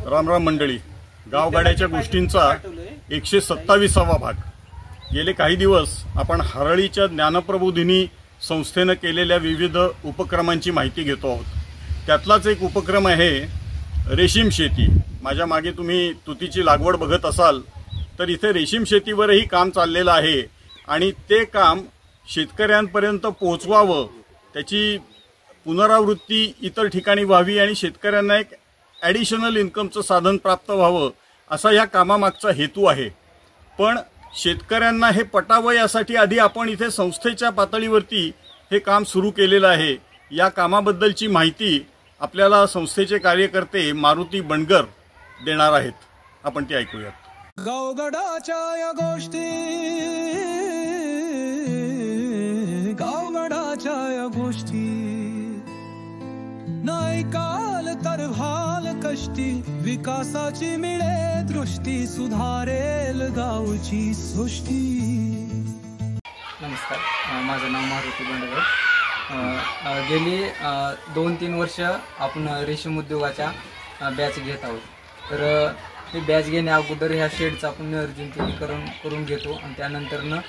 रामराम मंडळी, गावगाड्याच्या गोष्टींचा 127वा भाग। गेले काही दिवस आपण हरळीच्या ज्ञानप्रबोधिनी संस्थेने केलेल्या विविध उपक्रमांची माहिती घेतो आहोत। त्यातलाच एक उपक्रम आहे रेशीम शेती। माझ्या मागे तुम्ही तुतीची लागवड बघत असाल तर इथे रेशीम शेतीवरही काम चाललेलं आहे आणि ते काम शेतकऱ्यांपर्यंत पोहोचवावं, त्याची पुनरावृत्ती इतर ठिकाणी व्हावी आणि शेतकऱ्यांना एक ॲडिशनल इन्कमचं साधन प्राप्त व्हावं असा या कामामागचा हेतू आहे। पण शेतकऱ्यांना हे पटावं यासाठी आधी आपण इथे संस्थेच्या पातळीवरती हे काम सुरू केलेलं आहे। या कामाबद्दलची माहिती आपल्याला संस्थेचे कार्यकर्ते मारुती बनगर देणार आहेत, आपण ती ऐकूयात। गावगडाच्या या गोष्टी, गावगडाच्या या गोष्टी नाही काल तर भाल कष्टी, विकासाची मिळे दृष्टी, सुधारेल गावची सृष्टी। नमस्कार, माझं नाव मारुती बनगर। गेली 2-3 वर्ष आपण रेशीम उद्योगाच्या बॅच घेत आहोत। तर हे बॅच घेण्या अगोदर ह्या शेडचं आपण निर्जंतुकीकरण करून घेतो आणि त्यानंतरनं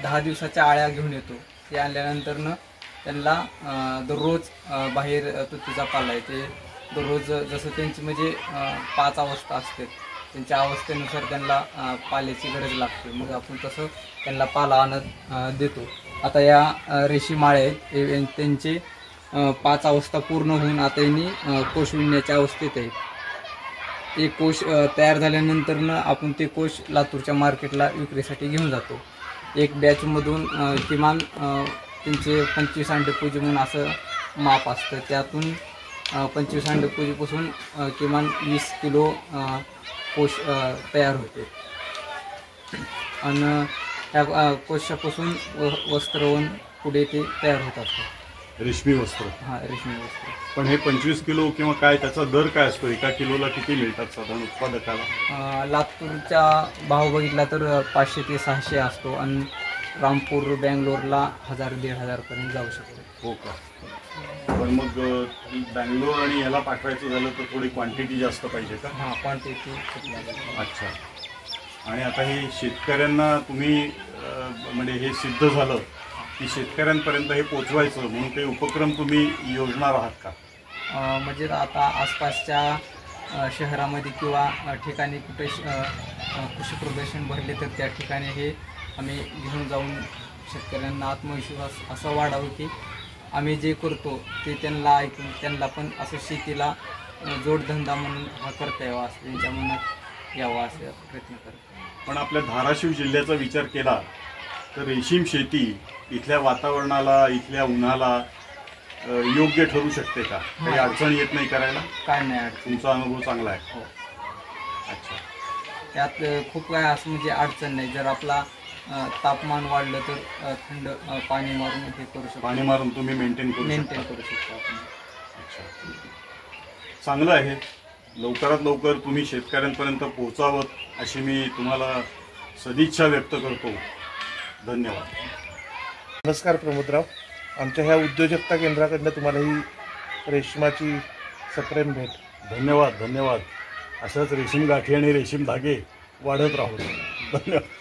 10 दिवसाच्या आळ्या घेऊन येतो। ते आणल्यानंतरनं त्यांना दररोज बाहेर तुतीचा पाला आहे ते दररोज जसं त्यांची म्हणजे 5 अवस्था असते, त्यांच्या अवस्थेनुसार त्यांना पाल्याची गरज लागते। मग आपण तसं त्यांना पाला आणत देतो। आता या रेशीम आळे आहेत त्यांचे 5 अवस्था पूर्ण होऊन आता यांनी कोश विणण्याच्या अवस्थेत आहेत। ते कोश तयार झाल्यानंतरनं आपण ते कोश लातूरच्या मार्केटला विक्रीसाठी घेऊन जातो। एक बॅचमधून किमान त्यांचे 25 अंडकोजी म्हणून असं माप असतं, त्यातून 25 अंडकोजीपासून किमान 20 किलो कोश तयार होते आणि त्या कोशापासून वस्त्रवन पुढे ते तयार होत असतं, रेशमी वस्त्र। हां, रेशमी वस्त्र। पण हे 25 किलो किंवा काय त्याचा दर काय असतो? एका किलोला किती मिळतात साधारण उत्पादकाला? लातूरचा भाव बघितला तर 500 ते 600 असतो आणि रामपूर बँगलोरला 1000-1500 पर्यंत जाऊ शकतो। हो का? पण मग बँगलोर आणि याला पाठवायचं झालं तर थोडी क्वांटिटी जास्त पाहिजे का? हां, क्वांटिटी। अच्छा। आणि आता हे शेतकऱ्यांना तुम्ही म्हणजे हे सिद्ध झालं की शेतकऱ्यांपर्यंत हे पोचवायचं म्हणून काही उपक्रम तुम्ही योजणार आहात का? म्हणजे आता आसपासच्या शहरामध्ये किंवा ठिकाणी कुठे कृषी प्रदर्शन भरले तर त्या ठिकाणी हे आम्ही घेऊन जाऊन शेतकऱ्यांना आत्मविश्वास असा वाढावं की आम्ही जे करतो ते त्यांना ऐकून त्यांना पण असं शेतीला जोडधंदा म्हणून हा करता यावा असं त्यांच्या मनात यावा असे प्रयत्न करतो। पण आपल्या धाराशिव जिल्ह्याचा विचार केला तर रेशीम शेती इथल्या वातावरणाला, इथल्या उन्हाला योग्य ठरू शकते का? काही अडचण येत नाही करायला? काय नाही अडचण। तुमचा अनुभव चांगला आहे? हो। अच्छा। त्यात खूप काय असं म्हणजे अडचण नाही। जर आपला तापमान वाढलं तर थंड पाणी मारून हे करू शकतो, पाणी मारून तुम्ही मेंटेन करू शकतो आपण। अच्छा, चांगलं आहे। लवकरात लवकर तुम्ही शेतकऱ्यांपर्यंत पोहोचावं अशी मी तुम्हाला सदिच्छा व्यक्त करतो। धन्यवाद। नमस्कार प्रमोदराव, आमच्या ह्या उद्योजकता केंद्राकडनं तुम्हाला ही रेशमाची सप्रेम भेट। धन्यवाद, धन्यवाद। असंच रेशीम गाठी आणि रेशीम धागे वाढत राहू। धन्यवाद।